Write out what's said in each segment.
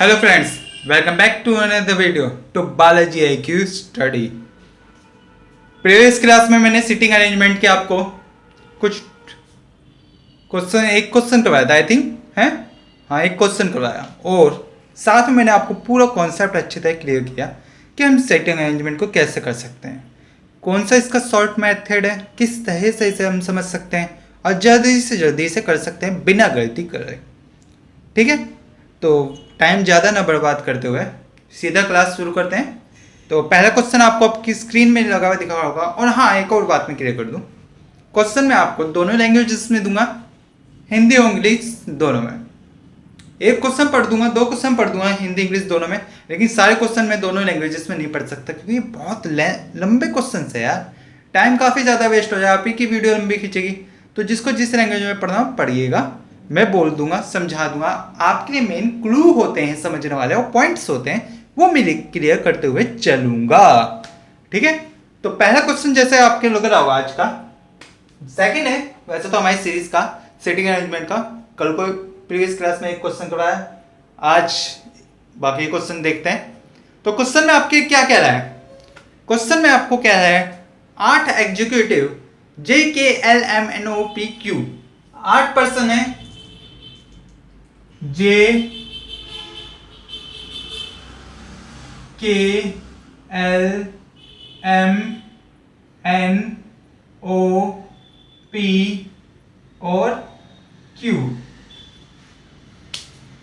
Hello friends, welcome back to another video to Balaji IQ Study। Previous class में मैंने sitting arrangement के आपको कुछ एक क्वेश्चन करवाया था आई थिंक है। हाँ, एक क्वेश्चन करवाया और साथ में मैंने आपको पूरा कॉन्सेप्ट अच्छी तरह क्लियर किया कि हम सिटिंग अरेंजमेंट को कैसे कर सकते हैं, कौन सा इसका शॉर्ट मेथड है, किस तरह से इसे हम समझ सकते हैं और जल्दी से कर सकते हैं बिना गलती करे। ठीक है, तो टाइम ज़्यादा ना बर्बाद करते हुए सीधा क्लास शुरू करते हैं। तो पहला क्वेश्चन आपको आपकी स्क्रीन में लगा हुआ दिखा रहा होगा। और हाँ, एक और बात मैं क्लियर कर दूं, क्वेश्चन में आपको दोनों लैंग्वेजेस में दूंगा, हिंदी और इंग्लिश दोनों में। एक क्वेश्चन पढ़ दूंगा, दो क्वेश्चन पढ़ दूंगा हिंदी इंग्लिश दोनों में, लेकिन सारे क्वेश्चन मैं दोनों लैंग्वेजेस में नहीं पढ़ सकता क्योंकि ये बहुत लंबे क्वेश्चन है यार, टाइम काफ़ी ज़्यादा वेस्ट हो जाए, आप ही की वीडियो लंबी खींचेगी। तो जिसको जिस लैंग्वेज में पढ़ना पढ़िएगा, मैं बोल दूंगा, समझा दूंगा। आपके लिए मेन क्लू होते हैं समझने वाले और पॉइंट्स होते हैं, वो मैं क्लियर करते हुए चलूंगा। ठीक है, तो पहला क्वेश्चन जैसे आपके लग रहा होगा आज का, सेकंड है वैसे तो हमारी सीरीज का सिटिंग अरेंजमेंट का। कल को प्रीवियस क्लास में एक क्वेश्चन करवाया, आज बाकी क्वेश्चन देखते हैं। तो क्वेश्चन में आपके क्या कह रहा है, क्वेश्चन में आपको कह रहा है 8 एग्जीक्यूटिव JKLMNOPQ, 8 पर्सन है JKLMNOP और Q।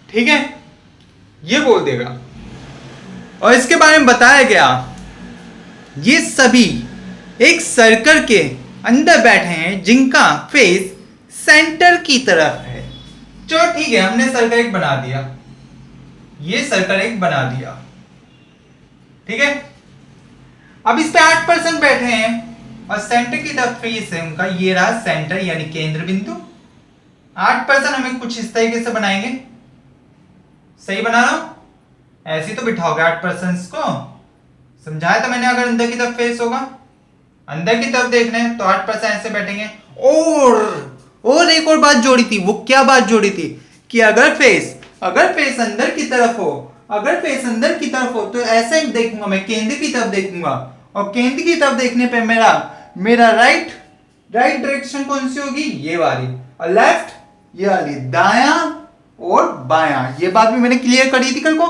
ठीक है, ये बोल देगा और इसके बारे में बताया गया ये सभी एक सर्कल के अंदर बैठे हैं जिनका फेस सेंटर की तरफ है। चलो ठीक है, हमने सर्कल एक बना दिया, ये सर्कल एक बना दिया। ठीक है, अब इस पे 8 पर्सन बैठे हैं और सेंटर की तरफ फेस है उनका, ये रहा सेंटर यानी केंद्र बिंदु। 8 पर्सन हमें कुछ इस तरीके से बनाएंगे, सही बना रहा हूं, ऐसे तो बिठाओगे 8 पर्सन को, समझाया था मैंने। अगर अंदर की तरफ फेस होगा, अंदर की तरफ देखना है तो 8 पर्सन ऐसे बैठेंगे। और एक और बात जोड़ी थी, वो क्या बात जोड़ी थी कि अगर फेस अंदर की तरफ हो, अगर फेस अंदर की तरफ हो तो ऐसे देखूंगा मैं, केंद्र की तरफ देखूंगा और केंद्र की तरफ देखने पे मेरा राइट डायरेक्शन कौन सी होगी, ये वाली, और लेफ्ट ये वाली, दाया और बायां। ये बात भी मैंने क्लियर करी थी, कल को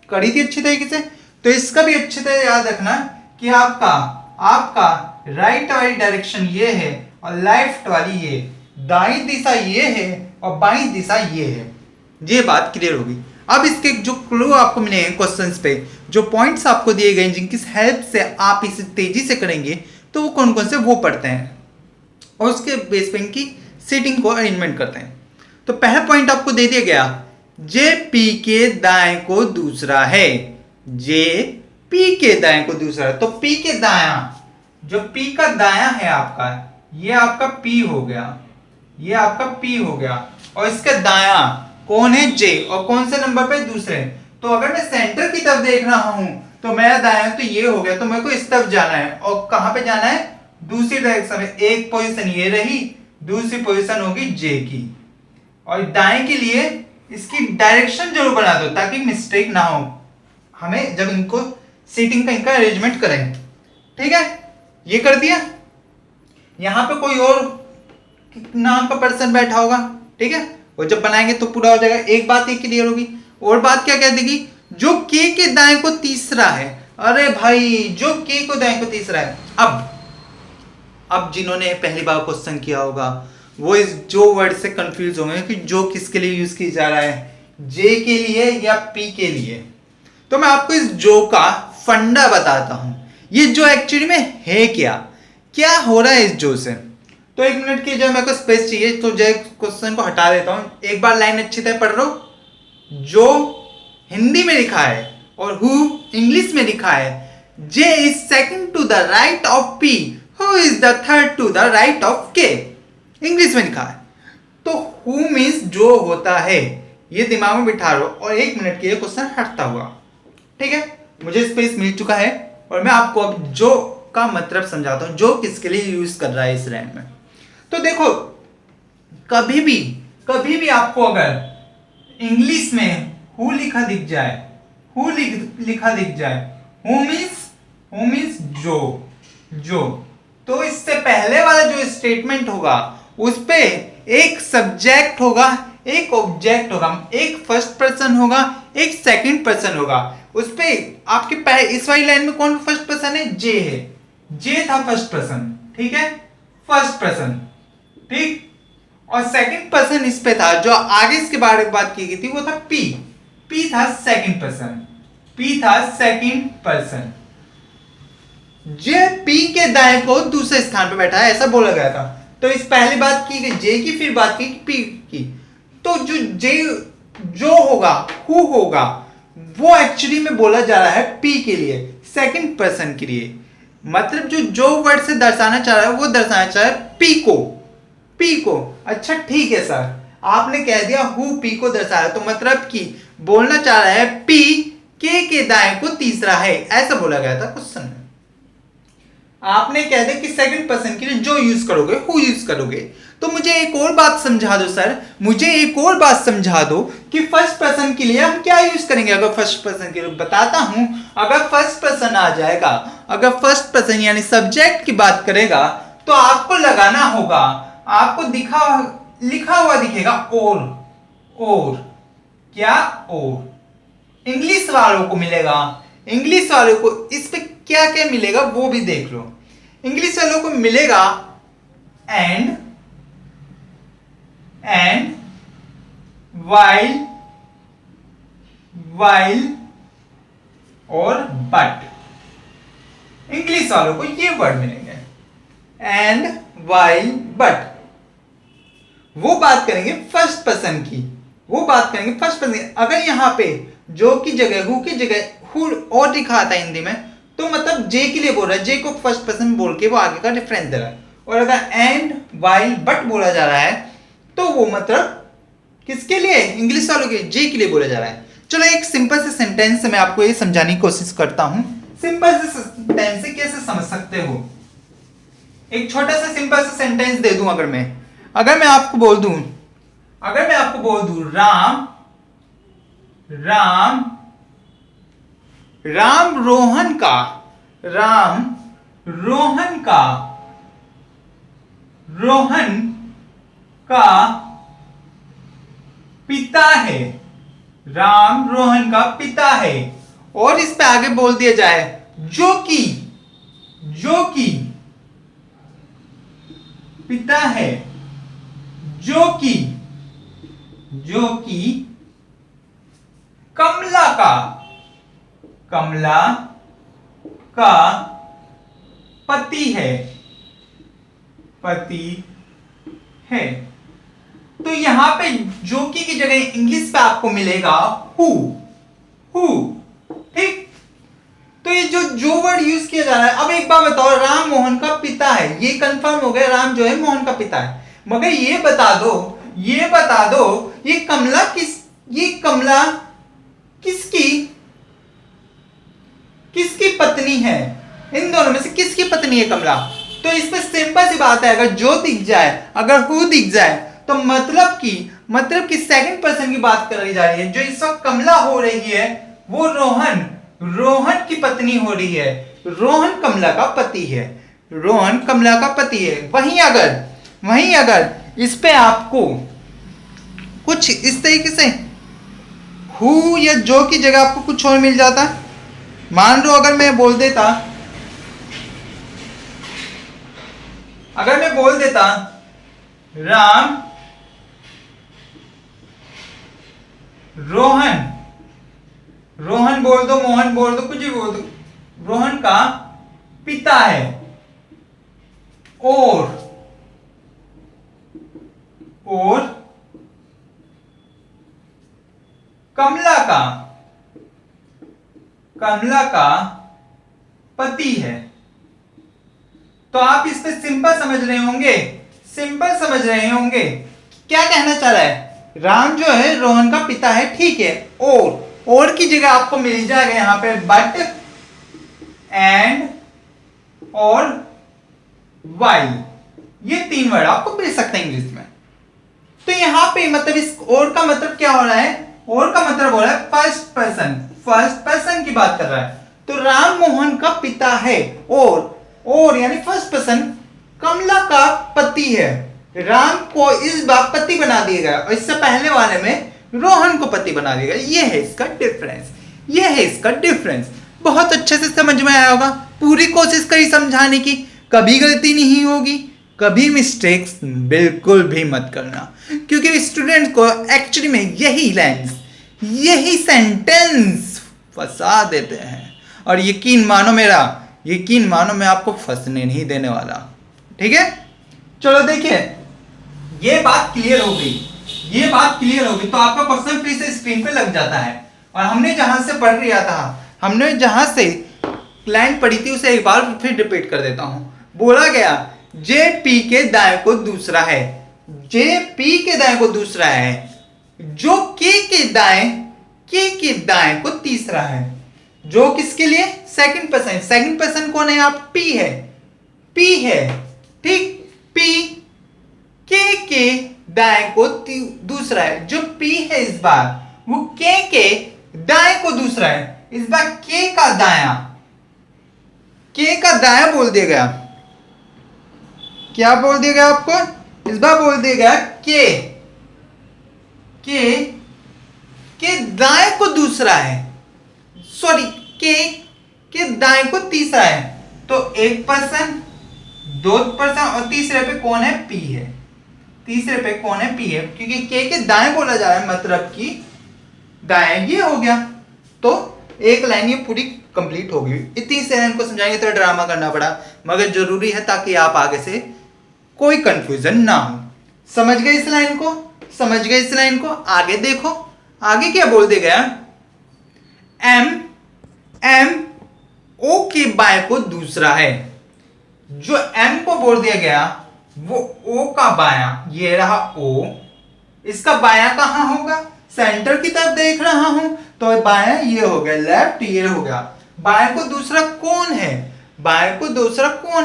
करी थी अच्छी तरीके से। तो इसका भी अच्छी तरह याद रखना कि आपका राइट वाली डायरेक्शन ये है और लेफ्ट वाली ये, दाईं दिशा ये है और बाईं दिशा ये है। ये बात क्लियर होगी। अब इसके जो क्लू आपको मिले हैं क्वेश्चंस पे, जो पॉइंट्स आपको दिए गए जिनकी हेल्प से आप इसे तेजी से करेंगे, तो वो कौन कौन से वो पढ़ते हैं और उसके बेस पे इनकी सीटिंग को अरेंजमेंट करते हैं। तो पहला पॉइंट आपको दे दिया गया, जे पी के दाएं को दूसरा है, जे पी के दाएं को दूसरा है। तो पी के दायां, जो पी का दायां है आपका, ये आपका पी हो गया, ये आपका पी हो गया, और इसका दायां कौन है, जे, और कौन से नंबर पे, दूसरे। तो अगर मैं सेंटर की तरफ देख रहा हूं तो मेरा दायां तो ये हो गया, तो मेरे को इस तरफ जाना है और कहां पे जाना है, दूसरी डायरेक्शन में। एक पोजीशन ये रही, दूसरी पोजीशन होगी जे की, और दाएं के लिए इसकी डायरेक्शन जरूर बना दो ताकि मिस्टेक ना हो हमें जब इनको सीटिंग का इनका अरेंजमेंट करें। ठीक है, ये कर दिया। यहां पे कोई और नाम का पर्सन बैठा होगा, ठीक है, और जब बनाएंगे तो पूरा हो जाएगा। एक बात ये क्लियर होगी, और बात क्या कह देगी, जो के के दाएं को तीसरा है। अरे भाई, जो के को दाएं को तीसरा है। अब जिन्होंने पहली बार क्वेश्चन किया होगा वो इस जो वर्ड से कंफ्यूज होंगे कि जो किसके लिए यूज किया जा रहा है, जे के लिए या पी के लिए। तो मैं आपको इस जो का फंडा बताता हूं, ये जो एक्चुअली में है क्या हो रहा है इस जो से। तो 1 मिनट की जो मेरे को स्पेस चाहिए, तो जो क्वेश्चन को हटा देता हूं, एक बार लाइन अच्छी तरह पढ़ लो। जो हिंदी में लिखा है और हु इंग्लिश में लिखा है, J is second to the right of P, who is the third to the right of K, English में लिखा है। तो हु मीन्स जो होता है, ये दिमाग में बिठा लो और 1 मिनट के लिए क्वेश्चन हटता हुआ। ठीक है, मुझे स्पेस मिल चुका है और मैं आपको अब जो का मतलब समझाता हूं, जो किसके लिए यूज कर रहा है इस रैंक में। तो देखो, कभी भी आपको अगर इंग्लिश में हु लिखा दिख जाए, हु लिखा दिख जाए, हु मीन्स जो। तो इससे पहले वाला जो स्टेटमेंट होगा उस पे एक सब्जेक्ट होगा, एक ऑब्जेक्ट होगा, एक फर्स्ट पर्सन होगा, एक सेकंड पर्सन होगा। उस पे आपके इस वाली लाइन में कौन फर्स्ट पर्सन है? जे है, जे था फर्स्ट पर्सन, ठीक है, फर्स्ट पर्सन, ठीक। और सेकंड पर्सन इस पे था, जो आगे इसके बारे में बात की गई थी वो था पी, पी था सेकंड पर्सन, पी था सेकंड पर्सन। जे पी के दाएं को दूसरे स्थान पे बैठा है, ऐसा बोला गया था। तो इस पहली बात की गई जे की, फिर बात की पी की। तो जो जे जो होगा, हु होगा, वो एक्चुअली में बोला जा रहा है पी के लिए, सेकंड पर्सन के लिए। मतलब जो वर्ड से दर्शाना चाह रहा है वो दर्शाना चाह रहा है पी को, पी को। अच्छा ठीक है सर, आपने कह दिया हु पी को दर्शा रहा है, तो मतलब कि बोलना चाह रहा है पी के दाएं को तीसरा है, ऐसा बोला गया था क्वेश्चन में। आपने कह दिया कि सेकंड पर्सन के लिए जो यूज करोगे, हु यूज करोगे। तो मुझे एक और बात समझा दो सर, मुझे एक और बात समझा दो कि फर्स्ट पर्सन के लिए हम क्या यूज करेंगे। अगर फर्स्ट पर्सन के लिए बताता हूं, अगर फर्स्ट पर्सन आ जाएगा, अगर फर्स्ट पर्सन यानी सब्जेक्ट की बात करेगा, तो आपको लगाना होगा, आपको लिखा हुआ दिखेगा और क्या, और इंग्लिश वालों को मिलेगा, इंग्लिश वालों को इस पे क्या क्या मिलेगा वो भी देख लो। इंग्लिश वालों को मिलेगा एंड वाइल और बट। इंग्लिश वालों को ये वर्ड मिलेंगे एंड वाइल बट। वो बात करेंगे फर्स्ट पर्सन की, वो बात करेंगे फर्स्ट पर्सन। अगर यहां पे जो की जगह हु की जगह हु और लिखा आता है हिंदी में, तो मतलब जे के लिए बोल रहा है, जे को फर्स्ट पर्सन बोल के वो आगे का डिफरेंस दे रहा है। और अगर एंड वाइल बट बोला जा रहा है, तो वो मतलब किसके लिए? इंग्लिश वालों के, जे के लिए बोला जा रहा है। चलो एक सिंपल से सेंटेंस से मैं आपको ये समझाने की कोशिश करता हूं। सिंपल से सेंटेंस से कैसे समझ सकते हो? एक छोटा सा सिंपल सा सेंटेंस दे दूं, अगर मैं आपको बोल दूं, राम रोहन का पिता है, राम रोहन का पिता है। और इस पे आगे बोल दिया जाए जो कि पिता है, जो कि कमला का पति है। तो यहां पे जो की जगह इंग्लिश पे आपको मिलेगा हु, ठीक। तो ये जो वर्ड यूज किया जा रहा है, अब एक बात बताओ, राम मोहन का पिता है, ये कंफर्म हो गया, राम जो है मोहन का पिता है। मगर ये बता दो ये कमला किसकी पत्नी है? इन दोनों में से किसकी पत्नी है कमला? तो इसमें सिंपल सी बात है, अगर जो दिख जाए, अगर हु दिख जाए, तो मतलब कि सेकंड पर्सन की बात करी जा रही है। जो इस वक्त कमला हो रही है वो रोहन की पत्नी हो रही है। रोहन कमला का पति है, रोहन कमला का पति है। वहीं अगर इस पे आपको कुछ इस तरीके से हु या जो की जगह आपको कुछ और मिल जाता, मान लो अगर मैं बोल देता राम रोहन बोल दो, मोहन बोल दो, कुछ भी बोल दो, रोहन का पिता है और कमला का पति है। तो आप इस पे सिंपल समझ रहे होंगे क्या कहना चाह रहा है। राम जो है रोहन का पिता है, ठीक है। और की जगह आपको मिल जाएगा यहां पे बट, एंड और वाइल। ये तीन वर्ड आपको मिल सकते हैं इंग्लिश में। तो यहां पे मतलब इस और का मतलब क्या हो रहा है और का मतलब हो रहा है फर्स्ट पर्सन की बात कर रहा है। तो राम मोहन का पिता है और यानी फर्स्ट पर्सन कमला का पति है। राम को इस बार पति बना दिया गया और इससे पहले वाले में रोहन को पति बना दिया गया। ये है इसका डिफरेंस। बहुत अच्छे से समझ में आया होगा। पूरी कोशिश करी समझाने की, कभी गलती नहीं होगी, कभी मिस्टेक्स बिल्कुल भी मत करना, क्योंकि स्टूडेंट को एक्चुअली में यही सेंटेंस फंसा देते हैं। और यकीन मानो मैं आपको फंसने नहीं देने वाला। ठीक है, चलो देखिए, ये बात क्लियर हो गई तो आपका क्वेश्चन फिर से स्क्रीन पे लग जाता है। और हमने जहां से पढ़ लिया था, हमने जहां से लाइन पढ़ी थी उसे एक बार फिर रिपीट कर देता हूं। बोला गया जे पी के दाएं को दूसरा है, जो के दाएं को तीसरा है। जो किसके लिए? सेकंड पर्सन कौन है? आप पी है ठीक। पी के दाएं को दूसरा है। जो पी है इस बार वो के दाएं को दूसरा है। इस बार के का दायां बोल दिया गया। क्या बोल दिया गया आपको? इस बार बोल दिया गया के दाएं को दूसरा है, सॉरी के दाएं को तीसरा है। तो एक पर्सन, दो पर्सन और तीसरे पे कौन है? पी है। क्योंकि के दाएं बोला जा रहा है, मतलब कि दाएं ये हो गया। तो एक लाइन ये पूरी कंप्लीट हो गई। इतनी से लाइन को समझाएंगे तो ड्रामा करना पड़ा, मगर जरूरी है ताकि आप आगे से कोई कंफ्यूजन ना हो। समझ गए इस लाइन को? आगे देखो, आगे क्या बोल दिया गया? एम ओ के बाएं को दूसरा है। जो एम को बोल दिया गया वो ओ का बायां, ये रहा ओ, इसका बायां कहां होगा? सेंटर की तरफ देख रहा हूं तो बायां ये हो गया, लेफ्ट ये हो गया। बाएं को दूसरा कौन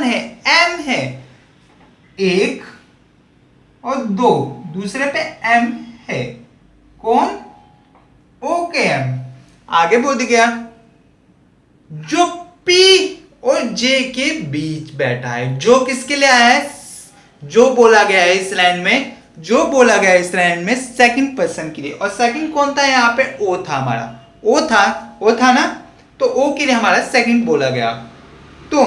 है? एम है। एक और दो, दूसरे पे एम है। कौन? ओ के एम। आगे बोल दिया जो पी और जे के बीच बैठा है। जो किसके लिए आया है? जो बोला गया है इस लाइन में सेकंड पर्सन के लिए। और सेकंड कौन था? यहाँ पे ओ था हमारा। ओ था ना, तो ओ के लिए हमारा सेकंड बोला गया। तो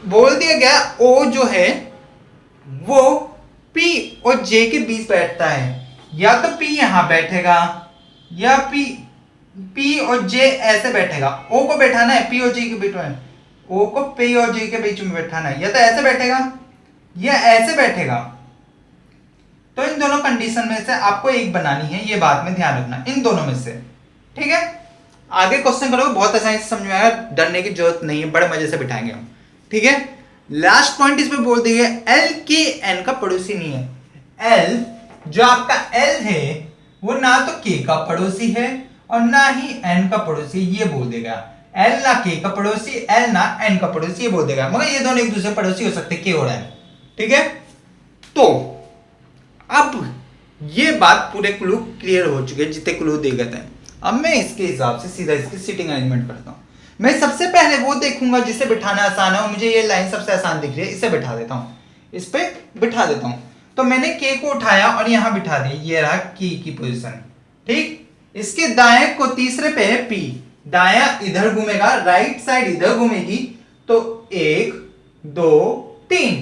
बोल दिया गया ओ जो है वो पी और जे के बीच बैठता है। या तो पी यहां बैठेगा या पी और जे ऐसे बैठेगा। ओ को बैठाना है पी और जे के बीच में, ओ को पी और जे के बीच में बैठाना है। या तो ऐसे बैठेगा या ऐसे बैठेगा। तो इन दोनों कंडीशन में से आपको एक बनानी है, ये बात में ध्यान रखना, इन दोनों में से। ठीक है, आगे क्वेश्चन करोगे बहुत आसानी से समझ में आएगा, डरने की जरूरत नहीं है, बड़े मजे से बिठाएंगे हम। ठीक है, लास्ट पॉइंट इस पे बोल दिया एल के एन का पड़ोसी नहीं है। एल जो आपका एल है वो ना तो के का पड़ोसी है और ना ही एन का पड़ोसी, ये बोल देगा। एल ना के का पड़ोसी, एल ना एन का पड़ोसी, ये बोल देगा। मगर ये दोनों एक दूसरे पड़ोसी हो सकते, के और एन। ठीक है, तो अब ये बात पूरे क्लू क्लियर हो चुके हैं, जितने क्लू दे गए थे। अब मैं इसके हिसाब से सीधा इसकी सीटिंग अरेंजमेंट करता हूं। मैं सबसे पहले वो देखूंगा जिसे बिठाना आसान है, और मुझे ये लाइन सबसे आसान दिख रही है, इसे बिठा देता हूं, इस पे बिठा देता हूं। तो मैंने के को उठाया और यहां बिठा दिया, ये रहा की पोजीशन। ठीक, इसके दाएं को तीसरे पे है पी, दायां इधर घूमेगा, राइट साइड इधर घूमेगी, तो 1 2 3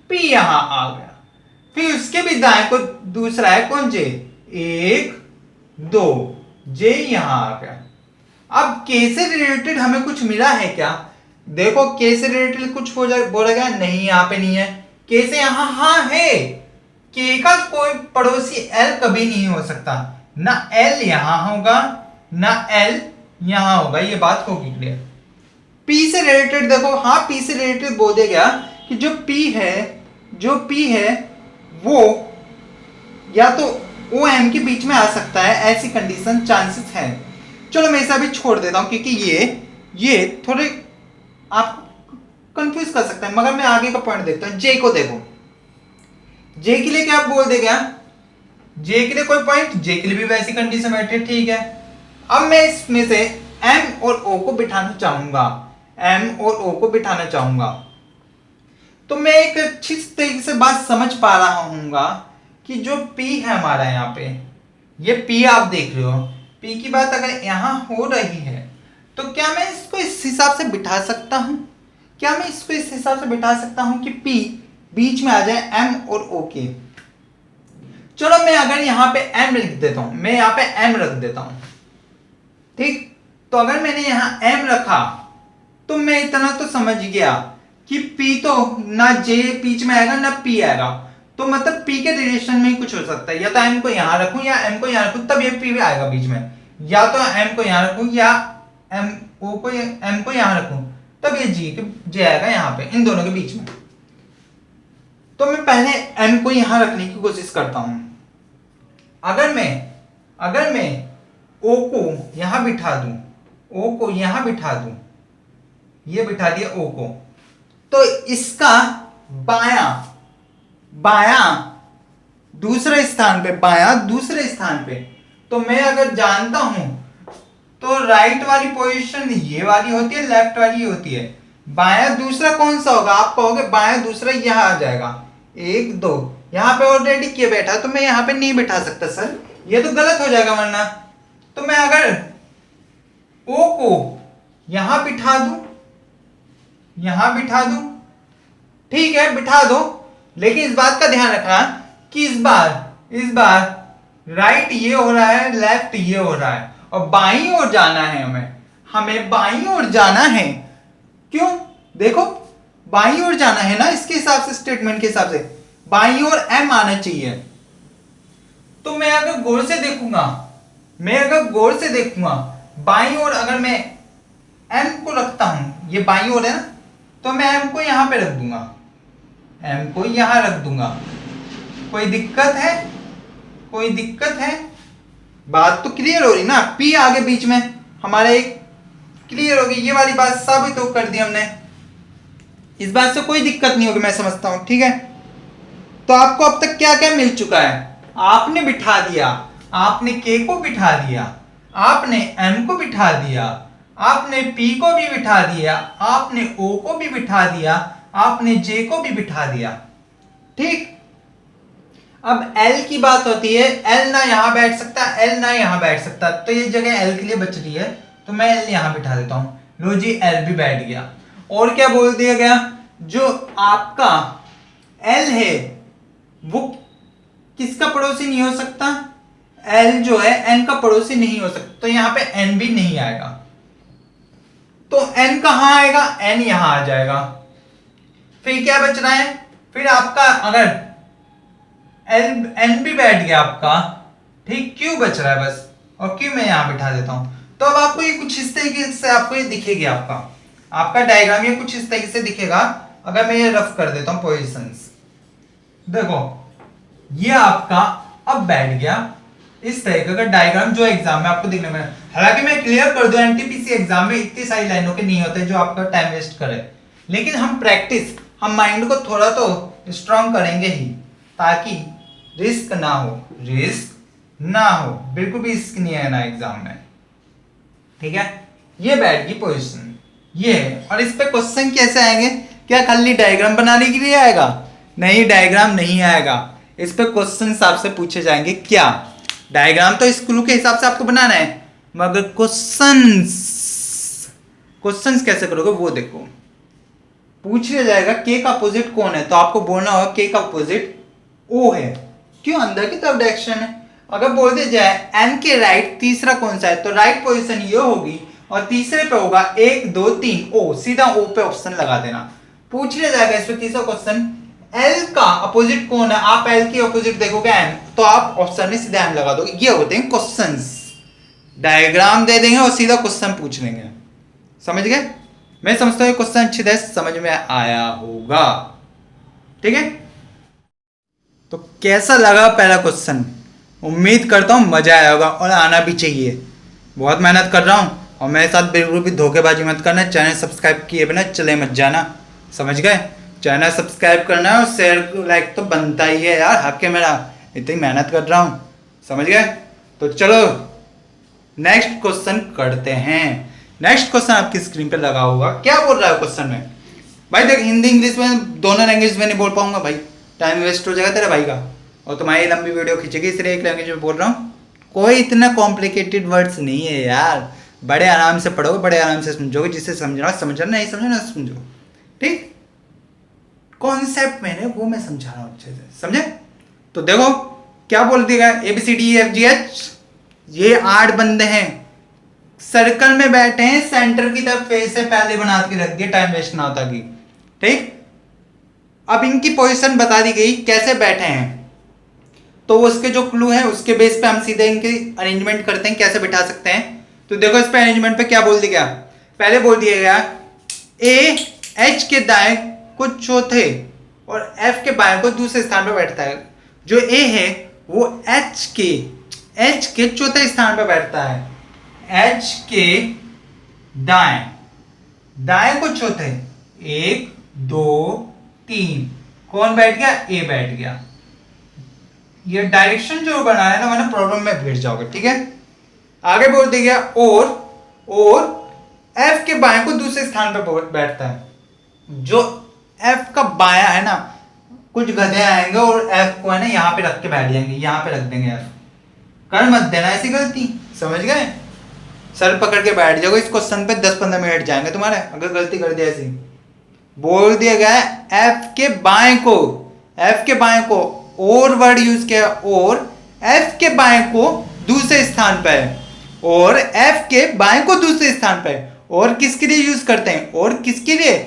पी यहां आ गया। फिर उसके भी दाएं को दूसरा है कौन? जे, 1 2 जे यहां आ गया। अब के से रिलेटेड हमें कुछ मिला है क्या? देखो के से रिलेटेड कुछ बोला गया नहीं, यहां पे नहीं है। के से यहां हाँ है, के का कोई पड़ोसी एल कभी नहीं हो सकता, ना एल यहां होगा ना एल यहां होगा, ये बात होगी क्लियर। पी से रिलेटेड देखो, हाँ पी से रिलेटेड बोल दिया गया कि जो पी है वो या तो ओ एम के बीच में आ सकता है, ऐसी कंडीशन चांसेस है। चलो मैं इसे अभी छोड़ देता हूं क्योंकि ये थोड़े आप कंफ्यूज कर सकते हैं, मगर मैं आगे का पॉइंट देखता हूं। जे को देखो, जे के लिए क्या बोल देगा? जे के लिए कोई पॉइंट, जे के लिए भी वैसी कंडीशन बैठे, ठीक है। अब मैं इसमें से एम और ओ को बिठाना चाहूंगा, एम और ओ को बिठाना चाहूंगा। तो मैं एक अच्छी तरीके से बात समझ पा रहा हूँगा कि जो पी है हमारा यहाँ पे, ये पी आप देख रहे हो, पी की बात अगर यहाँ हो रही है तो क्या मैं इसको इस हिसाब से बिठा सकता हूँ? क्या मैं इसको इस हिसाब से बिठा सकता हूँ कि पी बीच में आ जाए एम और ओ के? चलो मैं अगर यहाँ पे एम लिख देता हूँ, मैं यहाँ पे एम रख देता हूँ, ठीक। तो अगर मैंने यहाँ एम रखा तो मैं इतना तो समझ गया कि P तो ना J बीच में आएगा ना P आएगा, तो मतलब P के रिलेशन में ही कुछ हो सकता है। या तो M को यहां रखूं या M को यहां रखूं तब ये P आएगा बीच में, या तो M को यहां रखूं या M को यहां रखूं तब ये J आएगा यहाँ पे, इन दोनों के बीच में। तो मैं पहले M को यहां रखने की कोशिश करता हूं। अगर मैं O को यहां बिठा दूं, O को यहां बिठा दूं, ये बिठा दिया O को, तो इसका बायां दूसरे स्थान पे, तो मैं अगर जानता हूं तो राइट वाली पोजीशन ये वाली होती है, लेफ्ट वाली होती है। बायां दूसरा कौन सा होगा? आप कहोगे बायां दूसरा यहां आ जाएगा, 1 2, यहां पे ऑलरेडी किए बैठा, तो मैं यहां पे नहीं बिठा सकता सर, ये तो गलत हो जाएगा वरना। तो मैं अगर O को यहां बिठा दूं, ठीक है बिठा दो, लेकिन इस बात का ध्यान रखना कि इस बार राइट ये हो रहा है, लेफ्ट ये हो रहा है, और बाईं ओर जाना है, हमें बाईं ओर जाना है। क्यों? देखो बाईं ओर जाना है ना, इसके हिसाब से, स्टेटमेंट के हिसाब से बाईं ओर एम आना चाहिए। तो मैं अगर गौर से देखूंगा बाईं ओर अगर मैं एम को रखता हूं, ये बाईं ओर है ना, तो मैं एम को यहां पे रख दूंगा, कोई दिक्कत है? बात तो क्लियर हो रही ना, पी आगे बीच में हमारे एक क्लियर हो गई, ये वाली बात साबित तो कर दी हमने, इस बात से कोई दिक्कत नहीं होगी, मैं समझता हूं, ठीक है। तो आपको अब तक क्या क्या मिल चुका है? आपने बिठा दिया, आपने के को बिठा दिया, आपने एम को बिठा दिया, आपने पी को भी बिठा दिया, आपने ओ को भी बिठा दिया, आपने जे को भी बिठा दिया, ठीक। अब एल की बात होती है, एल ना यहां बैठ सकता, एल ना यहां बैठ सकता, तो ये जगह एल के लिए बच रही है, तो मैं एल यहां बिठा देता हूं। लो जी, एल भी बैठ गया। और क्या बोल दिया गया? जो आपका एल है वो किसका पड़ोसी नहीं हो सकता? एल जो है एन का पड़ोसी नहीं हो सकता, तो यहां पे एन भी नहीं आएगा। तो एन कहां आएगा? एन यहां आ जाएगा। फिर क्या बच रहा है? फिर आपका अगर एन भी बैठ गया आपका, ठीक, क्यू बच रहा है बस, और क्यू मैं यहां बिठा देता हूं। तो अब आपको ये कुछ इस तरीके से आपको ये दिखेगी, आपका डायग्राम ये कुछ इस तरीके से दिखेगा। अगर मैं ये रफ कर देता हूं पोजीशंस, देखो ये आपका अब बैठ गया इस तरह का डायग्राम, जो एग्जाम में आपको दिखने में, हालांकि मैं क्लियर कर दूं एनटीपीसी एग्जाम में इतनी सारी लाइनों के नहीं होते जो आपका टाइम वेस्ट करे, लेकिन हम माइंड को थोड़ा तो स्ट्रांग करेंगे ही, ताकि रिस्क ना हो, बिल्कुल भी रिस्क नहीं है ना एग्जाम में, ठीक है। ये बैठ गई पोजीशन, ये है। और इस पे क्वेश्चन कैसे आएंगे? क्या खाली डायग्राम बनाने के लिए आएगा? नहीं, डायग्राम नहीं आएगा, इस पे क्वेश्चन आपसे पूछे जाएंगे। क्या डायग्राम तो इस क्लू के हिसाब से आपको बनाना है, मगर क्वेश्चंस कैसे करोगे वो देखो। पूछ लिया जाएगा के का अपोजिट कौन है, तो आपको बोलना होगा के का अपोजिट ओ है। क्यों? अंदर की तरफ डायरेक्शन है। अगर बोल दिया जाए एन के राइट तीसरा कौन सा है, तो राइट पोजीशन ये होगी, और तीसरे पे होगा 1 2 3 ओ, सीधा ओ पे ऑप्शन लगा देना। पूछ लिया जाएगा इस पे तीसरा क्वेश्चन, एल का अपोजिट कौन है, आप एल की अपोजिट देखोगे एम, तो आप ऑप्शन में सीधा एम लगा दोगे। ये होते हैं क्वेश्चंस, डायग्राम दे देंगे और सीधा क्वेश्चन पूछ लेंगे, समझ गए? मैं समझता हूँ क्वेश्चन अच्छी तरह समझ में आया होगा, ठीक है। तो कैसा लगा पहला क्वेश्चन? उम्मीद करता हूँ मजा आया होगा, और आना भी चाहिए। बहुत मेहनत कर रहा हूँ, और मेरे साथ बिल्कुल भी धोखेबाजी मत करना। चैनल सब्सक्राइब किए बिना चले मत जाना, समझ गए? चैनल सब्सक्राइब करना है, और शेयर लाइक तो बनता ही है यार, हक है मेरा, इतनी मेहनत कर रहा हूँ, समझ गए? तो चलो नेक्स्ट क्वेश्चन करते हैं। नेक्स्ट क्वेश्चन आपकी स्क्रीन पे लगा होगा। क्या बोल रहा है क्वेश्चन में? भाई देख, हिंदी इंग्लिश में दोनों लैंग्वेज में नहीं बोल पाऊंगा भाई, टाइम वेस्ट हो जाएगा तेरे भाई का, और तुम्हारी लंबी वीडियो खींचेगी, इसलिए एक लैंग्वेज में बोल रहा हूँ। कोई इतना कॉम्प्लिकेटेड वर्ड्स नहीं है यार, बड़े आराम से पढ़ोगे, बड़े आराम से समझोगे, जिससे समझना समझना, नहीं समझना समझो, ठीक। कॉन्सेप्ट मैंने वो मैं समझा रहा हूँ अच्छे से, समझे? तो देखो क्या बोल दिया, ABCDEFGH, ये 8 बंदे हैं, सर्कल में बैठे हैं, सेंटर की तरफ फेस से पहले बना के रख दिया, टाइम वेस्ट ना होता कि, ठीक। अब इनकी पोजीशन बता दी गई कैसे बैठे हैं, तो उसके जो क्लू है उसके बेस पे हम सीधे इनकी अरेंजमेंट करते हैं, कैसे बिठा सकते हैं। तो देखो इस पे अरेंजमेंट पे क्या बोल दिया गया, पहले बोल दिया गया A H के दाएं को चौथे और F के बाएं को दूसरे स्थान पर बैठता है। जो A है वो H के चौथे स्थान पर बैठता है, H के दाएं को चौथे, 1 2 3, कौन बैठ गया? A बैठ गया। ये डायरेक्शन जो बनाया है ना, मैंने प्रॉब्लम में भिड़ जाओगे, ठीक है। आगे बोल दिया गया और F के बाएं को दूसरे स्थान पर बैठता है। जो F का बायां है ना, कुछ गधे आएंगे और F को है ना यहाँ पे रख के बैठ जाएंगे, यहाँ पे रख देंगे F। कर मत देना ऐसी गलती, समझ गए? सर पकड़ के बैठ जाओगे, इस क्वेश्चन पे 10-15 मिनट जाएंगे तुम्हारे, अगर गलती कर दिया ऐसी। बोल दिया गया है F के बाएं को और वर्ड यूज किया, और F के बाएं को दूसरे स्थान पर, और F के बाएं को दूसरे स्थान पर, और किसके लिए यूज करते हैं? और किसके लिए?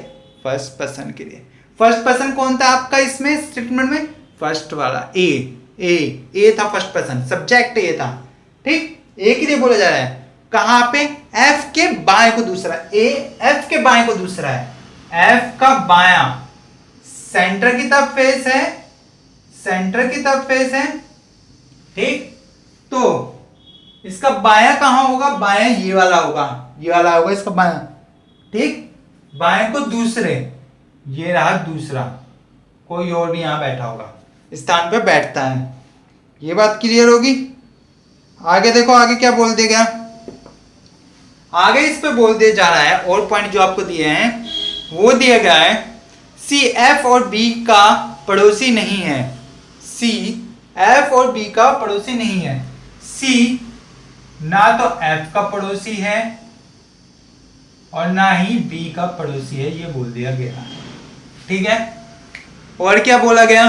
फर्स्ट पर्सन के लिए। फर्स्ट पर्सन कौन था आपका इसमें स्टेटमेंट में? फर्स्ट वाला ए था फर्स्ट पर्सन, सब्जेक्ट ए था, ठीक। ए के लिए बोला जा रहा है, कहां पे? F के बाएं को दूसरा, F के बाएं को दूसरा है, F का बायां सेंटर की तरफ फेस है, ठीक। तो इसका बायां कहां होगा? बायां ये वाला होगा इसका बायां, ठीक। बाएं को दूसरे, ये रहा दूसरा, कोई और भी यहां बैठा होगा, स्थान पे बैठता है। ये बात क्लियर होगी? आगे देखो, आगे क्या बोल दिया गया, आगे इस पे बोल दिया जा रहा है, और पॉइंट जो आपको दिए हैं वो दिया गया है, C F और B का पड़ोसी नहीं है। C F और B का पड़ोसी नहीं है। C ना तो F का पड़ोसी है और ना ही B का पड़ोसी है, ये बोल दिया गया, ठीक है। और क्या बोला गया?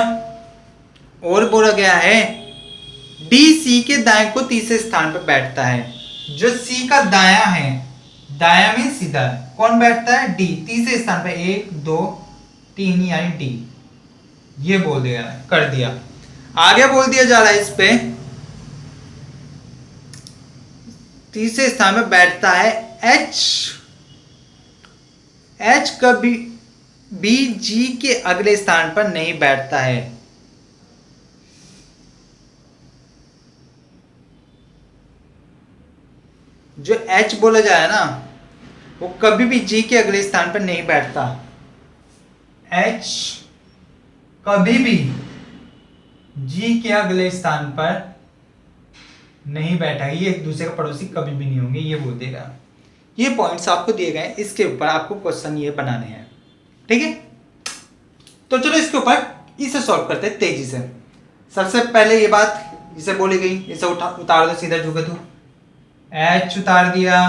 और बोला गया है D C के दाएं को तीसरे स्थान पर बैठता है। जो C का दायां है, दायां में सीधा कौन बैठता है? D, तीसरे स्थान पे 1 2 3 यानी D, ये बोल दिया कर दिया। आगे बोल दिया जा रहा है इस पे, तीसरे स्थान पे बैठता है H कभी भी G के अगले स्थान पर नहीं बैठता है। जो H बोला जाए ना, वो कभी भी G के अगले स्थान पर नहीं बैठता। H कभी भी G के अगले स्थान पर नहीं बैठा, ये एक दूसरे का पड़ोसी कभी भी नहीं होंगे, ये बोल देगा। ये पॉइंट्स आपको दिए गए, इसके ऊपर आपको क्वेश्चन ये बनाने हैं, ठीक है। तो चलो इसके ऊपर इसे सॉल्व करते हैं तेजी से। सबसे पहले ये बात इसे बोली गई, इसे उतार दो सीधा, झुके तू। H उतार दिया,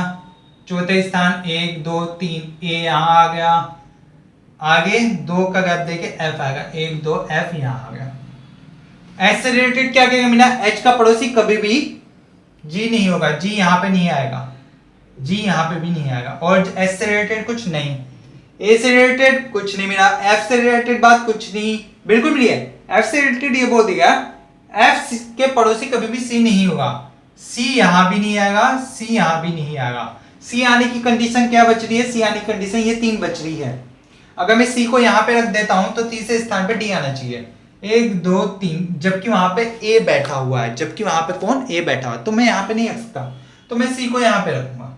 चौथे स्थान 1 2 3, A यहाँ आ गया, आगे 2 का गैप देके F आएगा, 1 2 F यहाँ आ गया। H से रिलेटेड क्या कहेगा मीना? H का पड़ोसी कभी भी G नहीं होगा, G यहाँ पे नहीं आएगा, G यहाँ पे भी नहीं आएगा। और S से रिलेटेड कुछ नहीं, A से रिलेटेड कुछ नहीं मीना, F से रिलेटेड बात कुछ नहीं, बिल्कुल भी नहीं है। F से रिलेटेड ये बोल देगा F के पड़ोसी कभी भी C नहीं होगा, C यहाँ भी नहीं आएगा, C यहाँ भी नहीं आएगा। C आने की कंडीशन क्या बच रही है? C आने की कंडीशन ये 3 बच रही है। अगर मैं C को यहाँ पे रख देता हूं तो तीसरे स्थान पे D आना चाहिए, 1 2 3, जबकि वहां पे A बैठा हुआ है, जबकि वहां पे कौन? A बैठा हुआ है, तो मैं यहाँ पे नहीं रख सकता, तो मैं C को यहाँ पे रखूंगा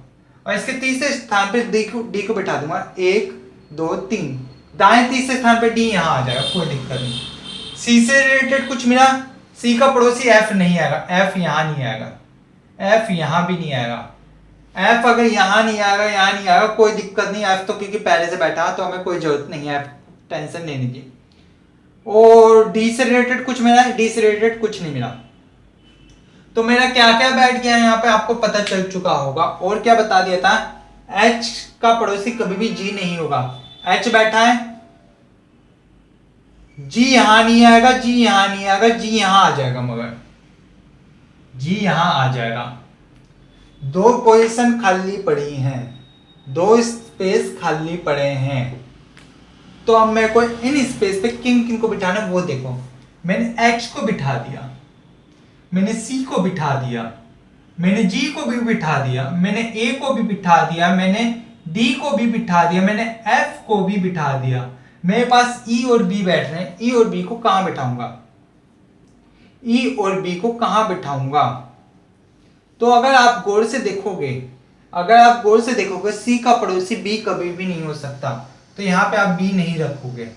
और इसके तीसरे स्थान पे D को बिठा दूंगा, 1 2 3, दाएं तीसरे स्थान पे D यहाँ आ जाएगा, कोई दिक्कत नहीं। C से रिलेटेड कुछ मिला, C का पड़ोसी F नहीं आएगा, F यहाँ नहीं आएगा, एफ यहां भी नहीं आएगा। एफ अगर यहां नहीं आएगा, यहां नहीं आएगा, कोई दिक्कत नहीं। एफ तो क्योंकि पहले से बैठा तो हमें कोई जरूरत नहीं है टेंशन लेने की। और डी से रिलेटेड कुछ मिला? डी से रिलेटेड कुछ नहीं मिला। तो मेरा क्या क्या बैठ गया यहाँ पे आपको पता चल चुका होगा। और क्या बता दिया था? एच का पड़ोसी कभी भी जी नहीं होगा। एच बैठा है, जी यहां नहीं आएगा, जी यहां नहीं आएगा, जी यहां आ जाएगा, मगर जी यहां आ जाएगा। दो पोजीशन खाली पड़ी हैं, दो स्पेस खाली पड़े हैं। तो अब मेरे को इन स्पेस पे किन किन को बिठाना है वो देखो। मैंने एच को बिठा दिया, मैंने सी को बिठा दिया, मैंने जी को भी बिठा दिया, मैंने ए को भी बिठा दिया, मैंने डी को भी बिठा दिया, मैंने एफ को भी बिठा दिया। मेरे पास ई और बी बैठ रहे हैं। ई और बी को कहां बिठाऊंगा? ई और बी को कहां बिठाऊंगा? तो अगर आप गौर से देखोगे, अगर आप गौर से देखोगे, सी का पड़ोसी बी कभी भी नहीं हो सकता। तो यहां पे आप बी नहीं रखोगे,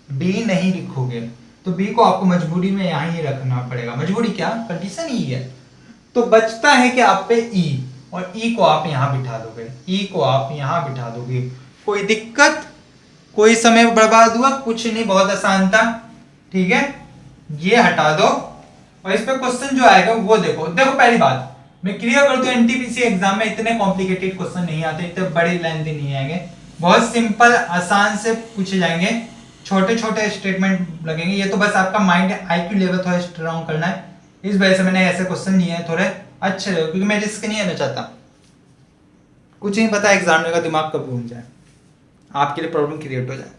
बी नहीं लिखोगे, तो बी को आपको मजबूरी में यहां ही रखना पड़ेगा। मजबूरी क्या, कंडीशन ही है। तो बचता है कि आप पे ई, और ई को आप यहां बिठा दोगे, ई को आप यहां बिठा दोगे। कोई दिक्कत, कोई समय बर्बाद हुआ? कुछ नहीं, बहुत आसान था। ठीक है, ये हटा दो। और इस पे क्वेश्चन जो आएगा वो देखो। देखो पहली बात मैं क्लियर कर दूं, एनटीपीसी एग्जाम में इतने कॉम्प्लिकेटेड क्वेश्चन नहीं आते, इतने बड़े लेंथी नहीं आएंगे, बहुत सिंपल आसान से पूछे जाएंगे, छोटे छोटे स्टेटमेंट लगेंगे। ये तो बस आपका माइंड आईक्यू लेवल थोड़ा स्ट्रॉन्ग करना है, इस वजह से मैंने ऐसे क्वेश्चन लिए हैं थोड़े अच्छे रहे, क्योंकि मैं रिस्क नहीं लेना चाहता। कुछ नहीं पता एग्जामिनर का दिमाग कब घूम जाए, आपके लिए प्रॉब्लम क्रिएट हो जाए।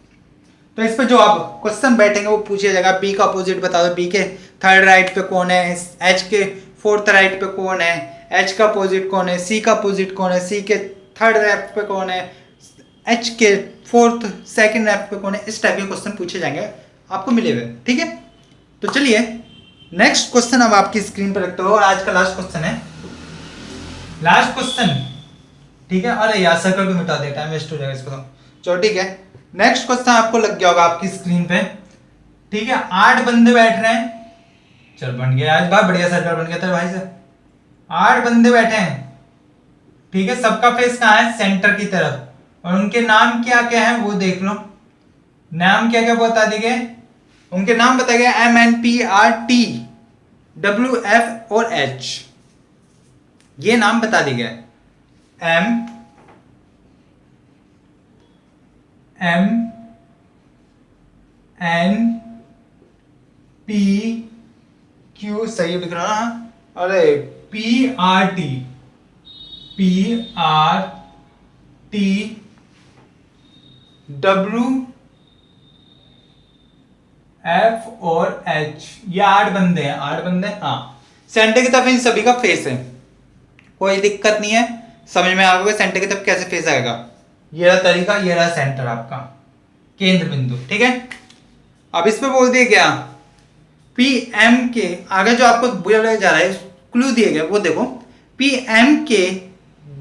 तो इस पे जो आप क्वेश्चन बैठेंगे वो पूछा जाएगा। बी का अपोजिट बता दो, बी के थर्ड राइट पे कौन है, एच के फोर्थ राइट पे कौन है, एच का अपोजिट कौन है, सी का अपोजिट कौन है, सी के थर्ड लेफ्ट पे कौन है, एच के फोर्थ सेकंड लेफ्ट पे कौन है। इस टाइप के क्वेश्चन पूछे जाएंगे, आपको मिले हुए। ठीक है, तो चलिए नेक्स्ट क्वेश्चन अब आपकी स्क्रीन पर रखते हो, और आज का लास्ट क्वेश्चन है, लास्ट क्वेश्चन। ठीक है, अरे यार सर्कल को मिटा देता है, वेस्ट हो जाएगा इसको तो। चलो ठीक है, नेक्स्ट क्वेश्चन आपको लग गया होगा आपकी स्क्रीन पे। ठीक है, 8 बंदे बैठ रहे हैं। चल बन गया, आज बहुत बढ़िया सर्कल बन गया था भाई साहब। 8 बंदे बैठे हैं। ठीक है, सबका फेस कहां है? सेंटर की तरफ। और उनके नाम क्या क्या है वो देख लो। नाम क्या क्या बता दिए गए? उनके नाम बताए गए MNPRT WF और H, ये नाम बता दिए गए। MNPQ सही लिख रहा ना? अरे PRT WF और H, ये 8 बंदे हैं, 8 बंदे। हाँ, सेंटर की तरफ इन सभी का फेस है, कोई दिक्कत नहीं है, समझ में आ गया सेंटर की तरफ कैसे फेस आएगा। ये रहा तरीका, ये रहा सेंटर आपका केंद्र बिंदु। ठीक है, अब इस पे बोल दिया गया PM के आगे जो आपको बोला जा रहा है, क्लू दिए गए वो देखो। PM के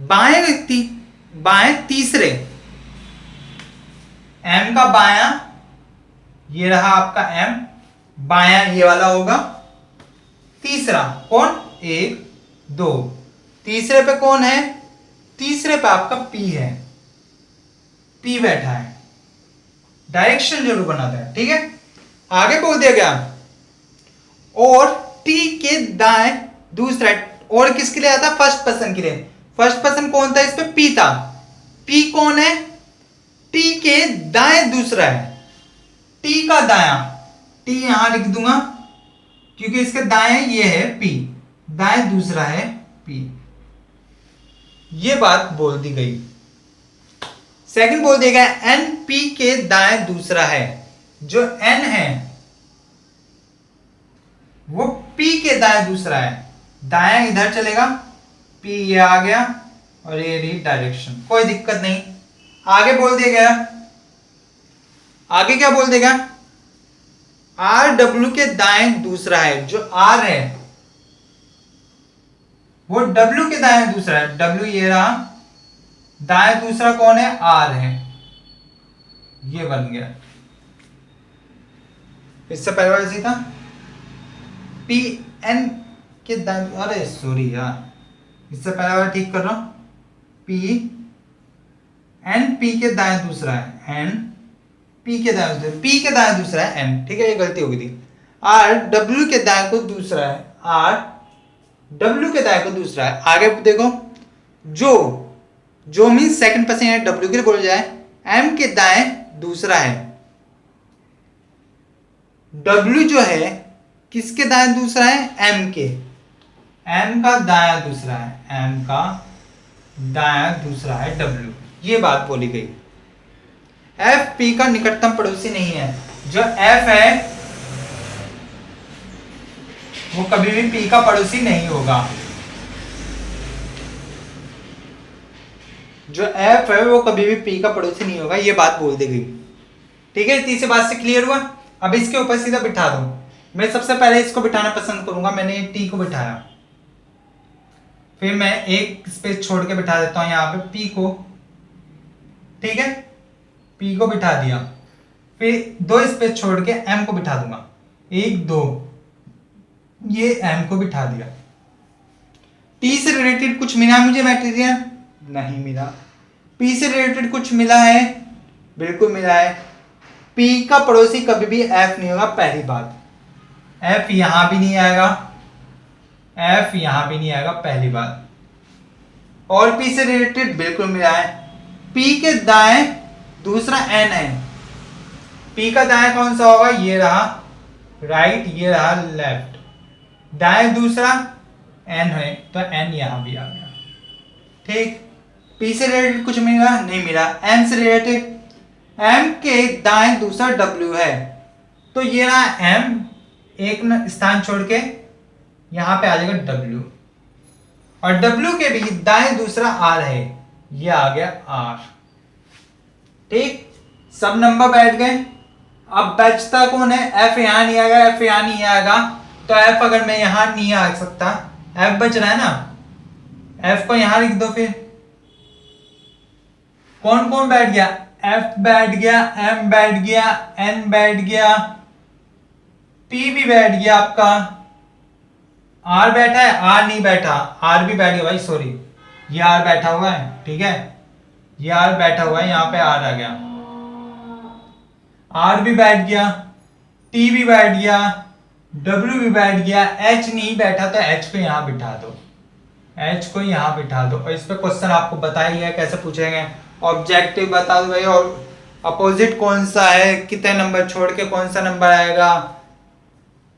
बाएं तीसरे, M का बायां, ये रहा आपका M, बायां ये वाला होगा। तीसरा कौन? 1 2, तीसरे पे कौन है? तीसरे पे आपका P है, P बैठा है। डायरेक्शन जरूर बनाता है। ठीक है, आगे बोल दिया गया और T के दाएं दूसरा, और किसके लिए आता? फर्स्ट पर्सन के लिए। फर्स्ट पर्सन कौन था? इस पे P था। P कौन है? T के दाएं दूसरा है, T का दायां, T यहां लिख दूंगा क्योंकि इसके दाएं ये है P, दाएं दूसरा है P। ये बात बोल दी गई। सेकंड बोल दिया गया NP के दाएं दूसरा है, जो N है वो P के दाएं दूसरा है। दायां इधर चलेगा, P ये आ गया और ये रही डायरेक्शन, कोई दिक्कत नहीं। आगे बोल दिया गया, आगे क्या बोल देगा? RW के दाएं दूसरा है, जो R है वो W के दाएं दूसरा है। W ये रहा, दाएं दूसरा कौन है? R है। ये बन गया, इससे पहले वाला था PN के दाएं, अरे सॉरी यार, इससे पहले वाला ठीक कर रहा हूँ। पी एन पी के दाएं दूसरा है एन, पी के दाएं दूसरा, पी के दाएं दूसरा है एन, ठीक है, ये गलती हो गई थी। आर डब्ल्यू के दाएं को दूसरा है, आर डब्ल्यू के दाएं को दूसरा है। आगे देखो, जो मीन सेकंड पर्सन है डब्ल्यू के लिए बोला जाए, एम के दाएं दूसरा है। डब्ल्यू जो है किसके दाएं दूसरा है, एम के, एम का दायां दूसरा है, एम का दायां दूसरा है डब्ल्यू, ये बात बोली गई। एफ पी का निकटतम पड़ोसी नहीं है, जो एफ है वो कभी भी पी का पड़ोसी नहीं होगा, जो एफ है वो कभी भी पी का पड़ोसी नहीं होगा, ये बात बोल दी गई। ठीक है, तीसरी बात से क्लियर हुआ। अब इसके ऊपर सीधा बिठा दो। मैं सबसे पहले इसको बिठाना पसंद करूंगा, मैंने टी को बिठाया, फिर मैं एक स्पेस छोड़ के बिठा देता हूं यहाँ पे पी को, ठीक है, पी को बिठा दिया, फिर 2 स्पेस छोड़ के एम को बिठा दूंगा, 1 2, ये एम को बिठा दिया। टी से रिलेटेड कुछ मिला मुझे मटेरियल? नहीं मिला। पी से रिलेटेड कुछ मिला है? बिल्कुल मिला है। पी का पड़ोसी कभी भी एफ नहीं होगा, पहली बात। एफ यहां भी नहीं आएगा, एफ यहां भी नहीं आएगा, पहली बात। और पी से रिलेटेड बिल्कुल मिला है। पी के दाएं दूसरा एन है, पी का दाएं कौन सा होगा, ये रहा राइट, ये रहा लेफ्ट, दाएं दूसरा एन है तो एन यहां भी आ गया, ठीक। पी से रिलेटेड कुछ मिला? नहीं मिला। एम से रिलेटेड, एम के दाएं दूसरा डब्ल्यू है, तो ये रहा एम, एक स्थान छोड़ के यहां पे आ जाएगा डब्ल्यू, और डब्ल्यू के भी दाएं दूसरा आर है, ये आ गया आर, ठीक। सब नंबर बैठ गए। अब बचता कौन है? एफ यहां नहीं आएगा, एफ यहां नहीं आएगा, तो एफ अगर मैं यहां नहीं आ सकता, एफ बच रहा है ना, एफ को यहां लिख दो। फिर कौन कौन बैठ गया? एफ बैठ गया, एम बैठ गया, एन बैठ गया, पी भी बैठ गया आपका, आर बैठा है, आर नहीं बैठा, आर भी बैठ गया भाई, सॉरी, ये आर बैठा हुआ है, ठीक है, ये आर बैठा हुआ है, यहां पे आर आ गया, आर भी बैठ गया, टी भी बैठ गया, डब्ल्यू भी बैठ गया, एच नहीं बैठा तो एच को यहां बिठा दो, एच को यहां बिठा दो। और इस पे क्वेश्चन आपको बताइए कैसे पूछेंगे, ऑब्जेक्टिव बता दो भाई, और अपोजिट कौन सा है, कितने नंबर छोड़ के कौन सा नंबर आएगा,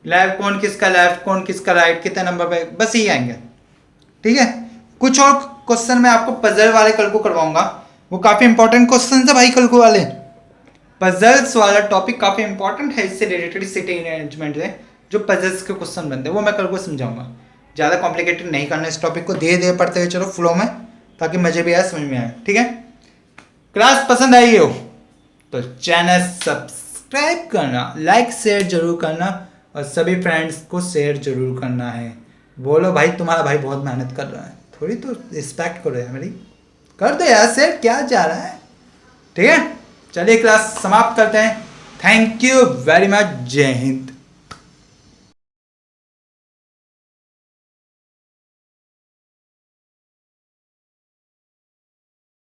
लेफ्ट कौन किसका लेफ्ट, कौन किसका राइट, कितने नंबर पे, बस यही आएंगे, ठीक है। कुछ और क्वेश्चन मैं आपको पजल वाले कल को करवाऊंगा, वो काफी इंपॉर्टेंट क्वेश्चन है भाई, कल को वाले पजल्स वाला टॉपिक काफी इंपॉर्टेंट है, इससे रिलेटेड सिटी अरेंजमेंट है, जो पजल्स के क्वेश्चन बनते हैं वो मैं कल को समझाऊंगा। ज़्यादा कॉम्प्लिकेटेड नहीं करना इस टॉपिक को, धीरे धीरे पढ़ते हुए चलो फ्लो में, ताकि मजे भी आए, समझ में आए, ठीक है। क्लास पसंद आई हो तो चैनल सब्सक्राइब करना, लाइक शेयर जरूर करना, और सभी फ्रेंड्स को शेयर जरूर करना है। बोलो भाई तुम्हारा भाई बहुत मेहनत कर रहा है, थोड़ी तो रिस्पेक्ट करो यार मेरी, कर दो यार शेयर, क्या जा रहा है, ठीक है। चलिए क्लास समाप्त करते हैं। थैंक यू वेरी मच, जय हिंद।